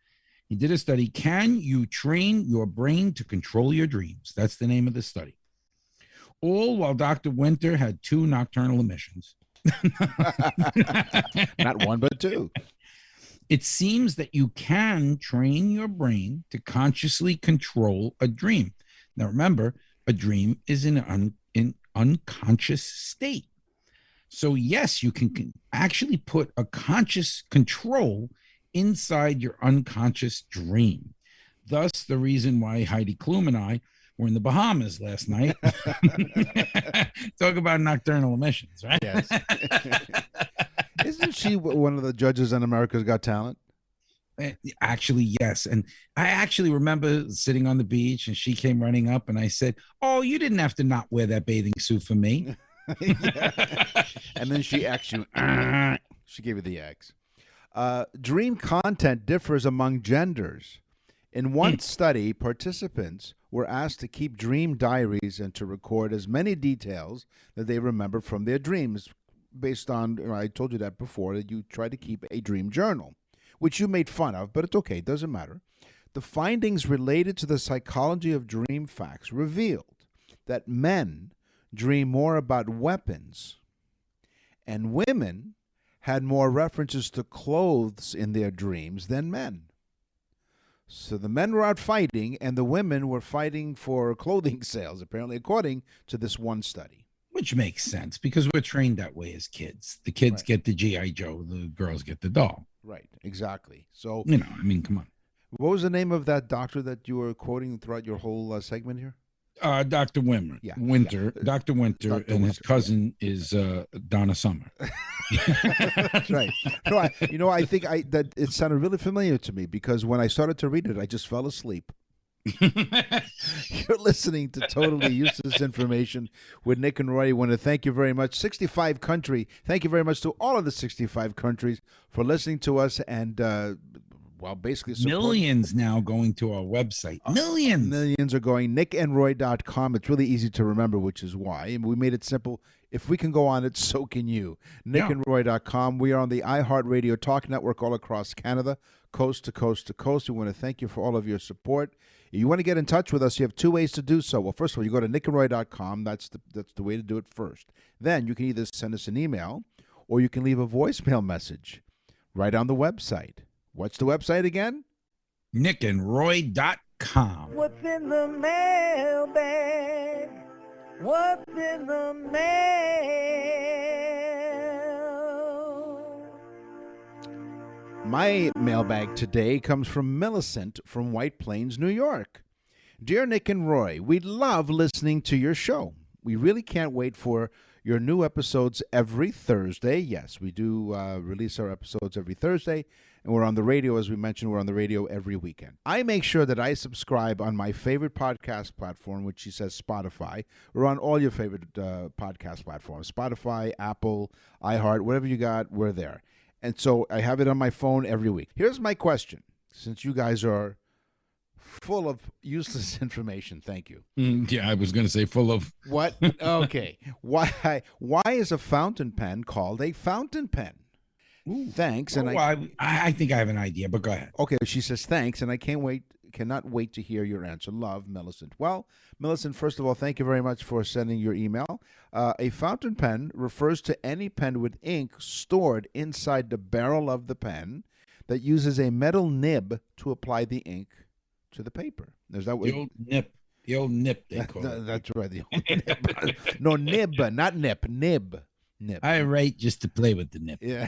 He did a study. Can you train your brain to control your dreams? That's the name of the study. All while Dr. Winter had 2 nocturnal emissions. Not one, but 2. It seems that you can train your brain to consciously control a dream. Now, remember, a dream is in an unconscious state. So, yes, you can actually put a conscious control inside your unconscious dream. Thus, the reason why Heidi Klum and I were in the Bahamas last night. Talk about nocturnal emissions, right? Yes. Isn't she one of the judges on America's Got Talent? Actually, yes. And I actually remember sitting on the beach, and she came running up, and I said, "Oh, you didn't have to not wear that bathing suit for me." And then she actually, she gave you the X. Dream content differs among genders. In one study, participants were asked to keep dream diaries and to record as many details that they remember from their dreams, based on, I told you that before, that you try to keep a dream journal, which you made fun of, but it's okay, it doesn't matter. The findings related to the psychology of dream facts revealed that men dream more about weapons, and women had more references to clothes in their dreams than men. So the men were out fighting, and the women were fighting for clothing sales, apparently, according to this one study. Which makes sense, because we're trained that way as kids. The kids get the G.I. Joe, the girls get the doll. Right, exactly. So, I mean, come on. What was the name of that doctor that you were quoting throughout your whole segment here? Dr. Winter. Yeah. Dr. Winter, Dr. and his cousin is Donna Summer. That's right. No, I think that it sounded really familiar to me, because when I started to read it, I just fell asleep. You're listening to Totally Useless Information with Nick and Roy. I want to thank you very much. 65 country. Thank you very much to all of the 65 countries for listening to us and, basically millions now going to our website. Millions. Millions are going. nickandroy.com. It's really easy to remember, which is why. And we made it simple. If we can go on it, so can you. nickandroy.com. We are on the iHeartRadio Talk Network all across Canada, coast to coast to coast. We want to thank you for all of your support. If you want to get in touch with us, you have two ways to do so. Well, first of all, you go to nickandroy.com. That's the way to do it first. Then you can either send us an email or you can leave a voicemail message right on the website. What's the website again? nickandroy.com. What's in the mailbag? What's in the mail? My mailbag today comes from Millicent from White Plains, New York. Dear Nick and Roy, we love listening to your show. We really can't wait for your new episodes every Thursday. Yes, we do release our episodes every Thursday, and we're on the radio, as we mentioned, we're on the radio every weekend. I make sure that I subscribe on my favorite podcast platform, which she says Spotify. We're on all your favorite podcast platforms, Spotify, Apple, iHeart, whatever you got, we're there. And so I have it on my phone every week. Here's my question, since you guys are full of useless information. Thank you. Yeah, I was going to say full of. What? Okay. Why is a fountain pen called a fountain pen? Ooh. Thanks. And I think I have an idea, but go ahead. Okay, she says thanks, and I cannot wait to hear your answer. Love, Millicent. Well, Millicent, first of all, thank you very much for sending your email. A fountain pen refers to any pen with ink stored inside the barrel of the pen that uses a metal nib to apply the ink to the paper. Is that what the old nip? The old nip, they call it. That's right. The old nib. No, nib, not nip. Nib. I write just to play with the nip. Yeah.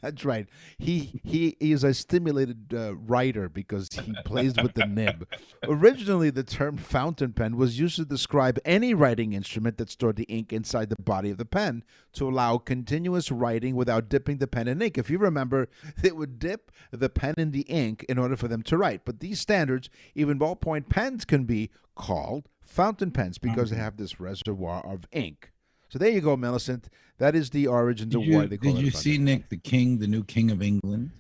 That's right. He is a stimulated writer because he plays with the nib. Originally, the term fountain pen was used to describe any writing instrument that stored the ink inside the body of the pen to allow continuous writing without dipping the pen in ink. If you remember, they would dip the pen in the ink in order for them to write. But these standards, even ballpoint pens, can be called fountain pens because they have this reservoir of ink. So there you go, Millicent. That is the origins of why they call it. Did you see Nick, the new king of England,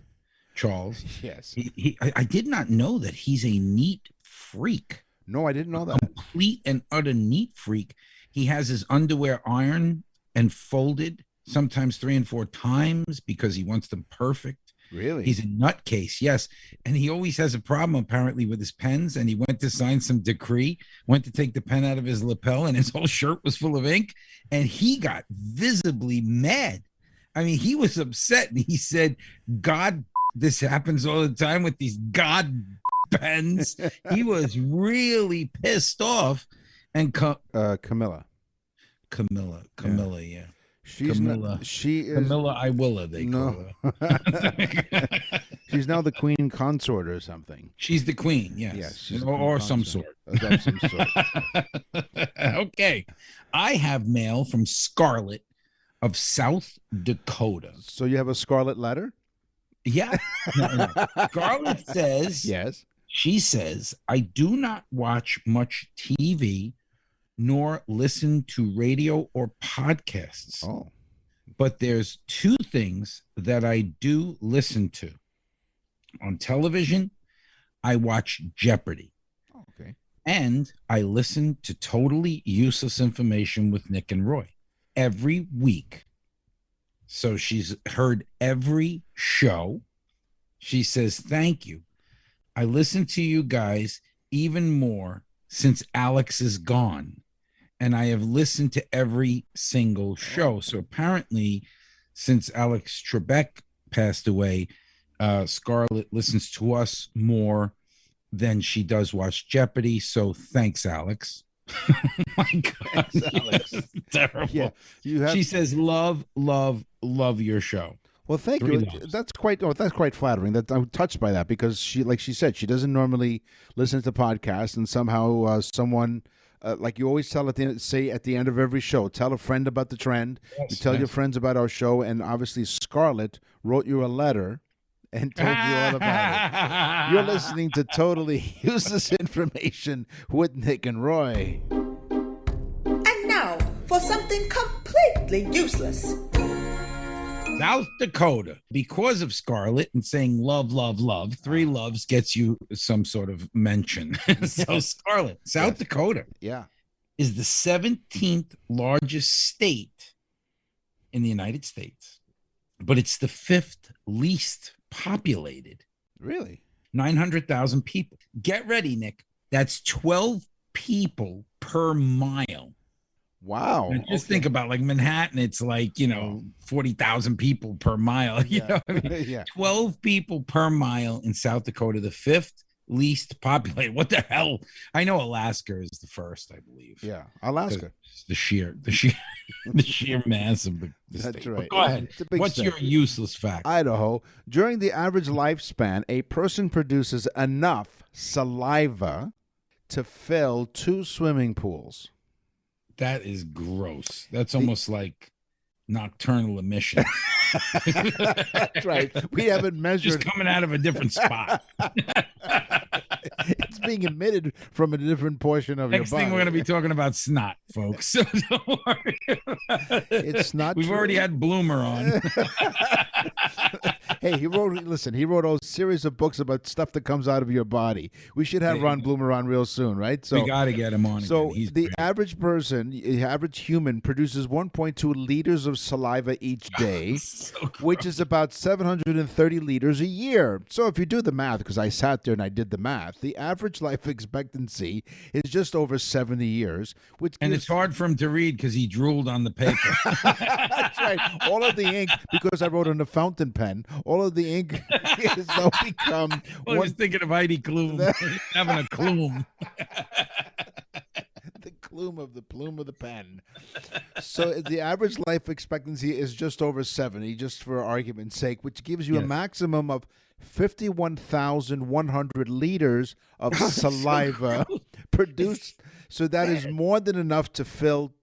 Charles? Yes. I did not know that he's a neat freak. No, I didn't know that. Complete and utter neat freak. He has his underwear ironed and folded, sometimes 3 and 4 times because he wants them perfect. Really? He's a nutcase, yes. And he always has a problem, apparently, with his pens. And he went to sign some decree, went to take the pen out of his lapel, and his whole shirt was full of ink. And he got visibly mad. I mean, he was upset. And he said, God, this happens all the time with these God pens. He was really pissed off. And Camilla, yeah. She's Camilla. She is Camilla Iwilla, they call her. She's now the queen consort or something. She's the queen, yes. Yes, or some sort. Of some sort. Okay. I have mail from Scarlett of South Dakota. So you have a scarlet letter? Yeah. No. Scarlett says, yes. She says, I do not watch much TV nor listen to radio or podcasts. Oh. But there's 2 things that I do listen to. On television, I watch Jeopardy. Oh, okay. And I listen to Totally Useless Information with Nick and Roy every week. So she's heard every show. She says, thank you. I listen to you guys even more since Alex is gone. And I have listened to every single show. So apparently, since Alex Trebek passed away, Scarlett listens to us more than she does watch Jeopardy. So thanks, Alex. Oh my God, thanks, Alex. Terrible. Yeah, she says, love your show. Well, thank you. That's quite flattering. That I'm touched by that because she said, she doesn't normally listen to podcasts, and somehow someone. Like you always tell at the end of every show, tell a friend about the trend. Yes, you tell your friends about our show, and obviously Scarlett wrote you a letter and told you all about it. You're listening to Totally Useless Information with Nick and Roy. And now for something completely useless. South Dakota, because of Scarlet and saying love, love, love, three loves gets you some sort of mention. So Scarlet, South Dakota is the 17th largest state in the United States, but it's the 5th least populated. Really? 900,000 people. Get ready, Nick. That's 12 people per mile. Wow. And just think about like Manhattan, it's like, 40,000 people per mile. You know what I mean? 12 people per mile in South Dakota, the 5th least populated. What the hell? I know Alaska is the first, I believe. Yeah, Alaska. The sheer mass of the That's state. right. But go ahead. What's state. your useless fact? Idaho. During the average lifespan, a person produces enough saliva to fill 2 swimming pools. That is gross. That's almost like nocturnal emission. That's right. We haven't measured. Just coming out of a different spot. It's being emitted from a different portion of Next your body. thing we're going to be talking about snot, folks. So don't worry. It's not We've true. already had Bloomer on. Hey, he wrote a series of books about stuff that comes out of your body. We should have Ron Bloomer on real soon, right? We got to get him on. So again. He's the great. average person, the average human, produces 1.2 liters of saliva each day, which is about 730 liters a year. So if you do the math, because I sat there and I did the math, the average life expectancy is just over 70 years. And it's hard for him to read because he drooled on the paper. That's right. All of the ink, because I wrote on a fountain pen, all of the ink has now become... I was thinking of Heidi Klum having a Klum. The plume of the pen. So the average life expectancy is just over 70, just for argument's sake, which gives you a maximum of 51,100 liters of saliva produced. So that is more than enough to fill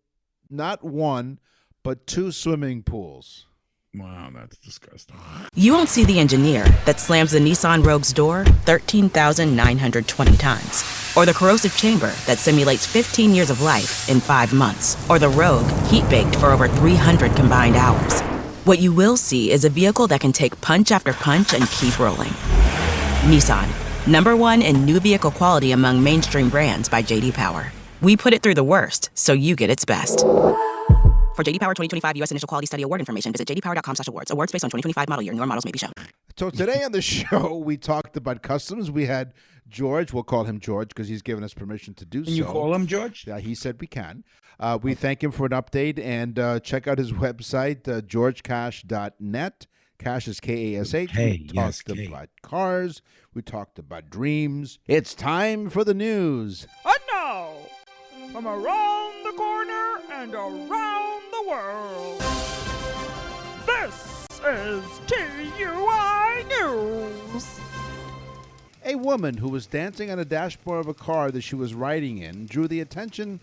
not 1, but 2 swimming pools. Wow, that's disgusting. You won't see the engineer that slams the Nissan Rogue's door 13,920 times. Or the corrosive chamber that simulates 15 years of life in 5 months. Or the Rogue heat-baked for over 300 combined hours. What you will see is a vehicle that can take punch after punch and keep rolling. Nissan, #1 in new vehicle quality among mainstream brands by J.D. Power. We put it through the worst, so you get its best. For J.D. Power 2025 U.S. Initial Quality Study Award information, visit jdpower.com/awards. Awards based on 2025 model year. Newer models may be shown. So today on the show, we talked about customs. We had George. We'll call him George because he's given us permission to do so. Can you call him George? Yeah, he said we can. We thank him for an update, and check out his website, georgekash.net. Cash is K-A-S-H. We talked about cars. We talked about dreams. It's time for the news. And now, from around the corner and around the world, this is TUI News. A woman who was dancing on a dashboard of a car that she was riding in drew the attention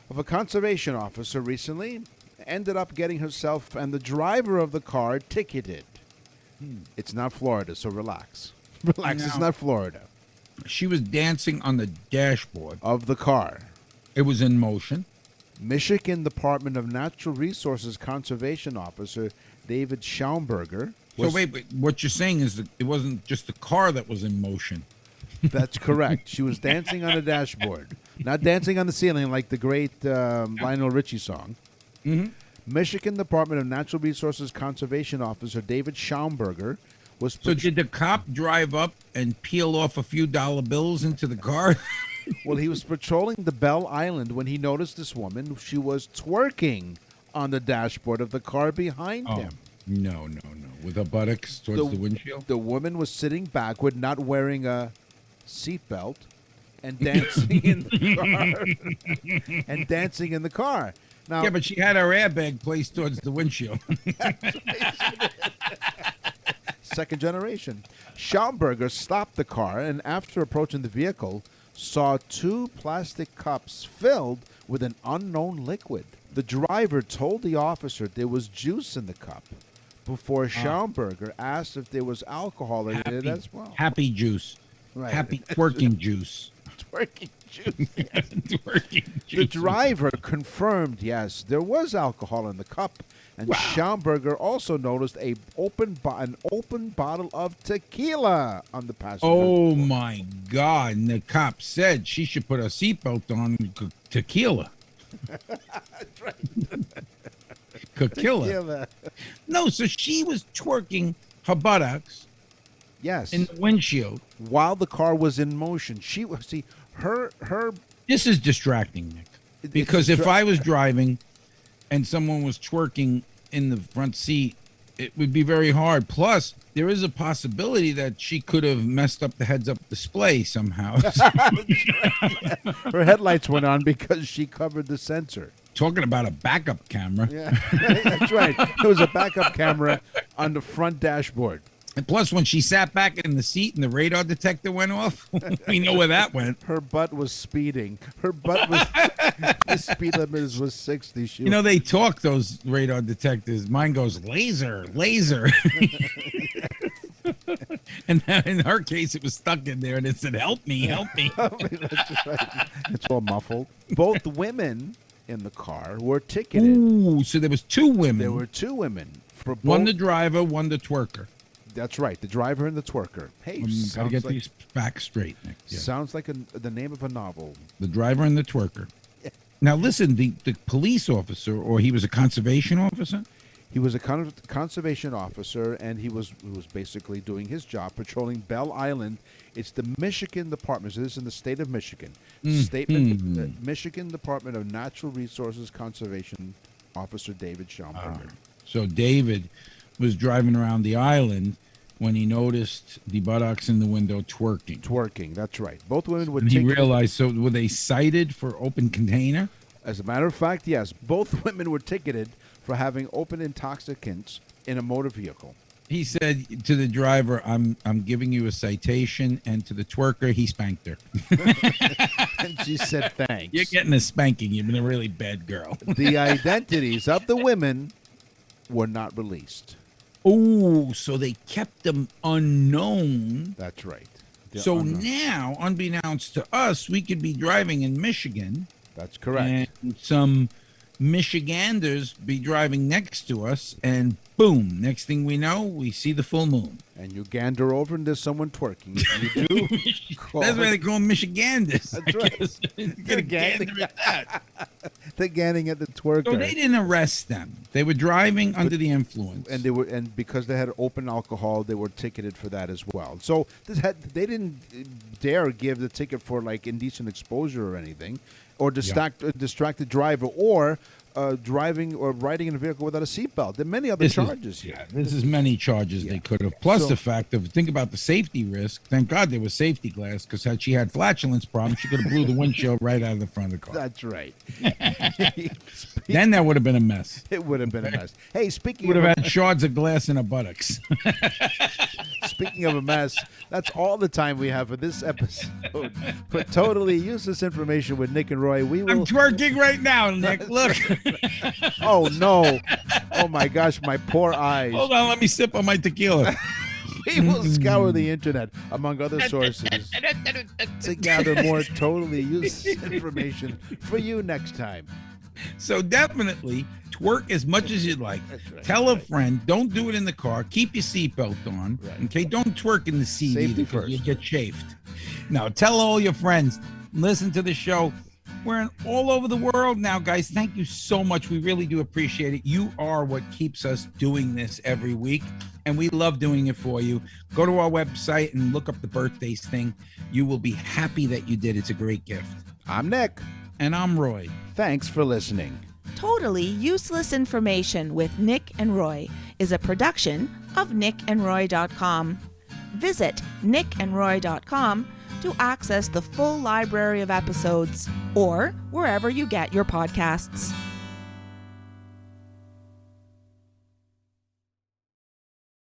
of a conservation officer recently, ended up getting herself and the driver of the car ticketed. It's not Florida, so relax. Relax, it's not Florida. She was dancing on the dashboard of the car. It was in motion. Michigan Department of Natural Resources Conservation Officer David Schaumburger. So wait, what you're saying is that it wasn't just the car that was in motion. That's correct. She was dancing on a dashboard, not dancing on the ceiling like the great Lionel Richie song. Mm-hmm. Michigan Department of Natural Resources Conservation Officer David Schaumburger was... So did the cop drive up and peel off a few dollar bills into the car? Well, he was patrolling the Bell Island when he noticed this woman. She was twerking on the dashboard of the car behind him. No. With her buttocks towards the windshield? The woman was sitting backward, not wearing a seatbelt, and dancing in the car. Now, yeah, but she had her airbag placed towards the windshield. Second generation. Schaumburger stopped the car and, after approaching the vehicle, saw 2 plastic cups filled with an unknown liquid. The driver told the officer there was juice in the cup, before Schaumburger asked if there was alcohol in it as well. Happy juice. Right. Happy twerking juice. Twerking juice. Twerking juice. The driver confirmed, yes, there was alcohol in the cup. And Schaumburger also noticed an open bottle of tequila on the passenger. Oh, my God. And the cop said she should put a seatbelt on tequila. That's right. Tequila. No, so she was twerking her buttocks. Yes. In the windshield. While the car was in motion. She was, see, her. This is distracting, Nick. Because if I was driving and someone was twerking in the front seat, it would be very hard. Plus, there is a possibility that she could have messed up the heads-up display somehow. Her headlights went on because she covered the sensor. Talking about a backup camera. Yeah, that's right. There was a backup camera on the front dashboard. And plus, when she sat back in the seat and the radar detector went off, we know where that went. Her butt was speeding. Her butt was, the speed limit was 60. You know, they talk, those radar detectors. Mine goes, laser, laser. And in her case, it was stuck in there and it said, help me, help me. That's right. It's all muffled. Both women in the car were ticketed. Ooh, so there was two women. There were two women. For both. One the driver, one the twerker. That's right, the driver and the twerker. Hey, gotta get these facts straight, Nick. Yeah. Sounds like the name of a novel. The driver and the twerker. Yeah. Now, listen, the police officer, or he was a conservation officer? He was a conservation officer, and he was basically doing his job, patrolling Belle Island. It's the Michigan Department. So this is in the state of Michigan. Michigan Department of Natural Resources Conservation Officer David Schaumburger. So David was driving around the island when he noticed the buttocks in the window twerking. Twerking, that's right. Both women would. And he realized. So were they cited for open container? As a matter of fact, yes. Both women were ticketed for having open intoxicants in a motor vehicle. He said to the driver, I'm giving you a citation, and to the twerker, he spanked her. And she said, thanks. You're getting a spanking. You've been a really bad girl. The identities of the women were not released. Oh, so they kept them unknown. That's right. So now, unbeknownst to us, we could be driving in Michigan. That's correct. And some Michiganders be driving next to us, and boom, next thing we know, we see the full moon. And you gander over and there's someone twerking. If you do, that's why they call them Michiganders. That's right. They're gandering at that. They're gandering at the twerker. So they didn't arrest them. They were driving under the influence. And because they had open alcohol, they were ticketed for that as well. So they didn't dare give the ticket for like indecent exposure or anything, or distracted driver, or driving or riding in a vehicle without a seatbelt. There are many other charges here. This is many charges they could have. Plus the fact of, think about the safety risk. Thank God there was safety glass, because had she had flatulence problems, she could have blew the windshield right out of the front of the car. That's right. Then that would have been a mess. It would have been a mess. Hey, speaking would have had shards of glass in her buttocks. Speaking of a mess, that's all the time we have for this episode. But totally useless information with Nick and Roy. I'm twerking right now, Nick. Look. Oh, no. Oh, my gosh, my poor eyes. Hold on, let me sip on my tequila. We will scour the internet, among other sources, to gather more totally useless information for you next time. So definitely twerk as much as you'd like. Right, Tell a friend. Don't do it in the car. Keep your seatbelt on. Right. Okay. Don't twerk in the seat Safety either, first. you get chafed. Now tell all your friends. Listen to the show. We're in all over the world now, guys. Thank you so much. We really do appreciate it. You are what keeps us doing this every week, and we love doing it for you. Go to our website and look up the birthdays thing. You will be happy that you did. It's a great gift. I'm Nick. And I'm Roy. Thanks for listening. Totally Useless Information with Nick and Roy is a production of nickandroy.com. Visit nickandroy.com to access the full library of episodes, or wherever you get your podcasts.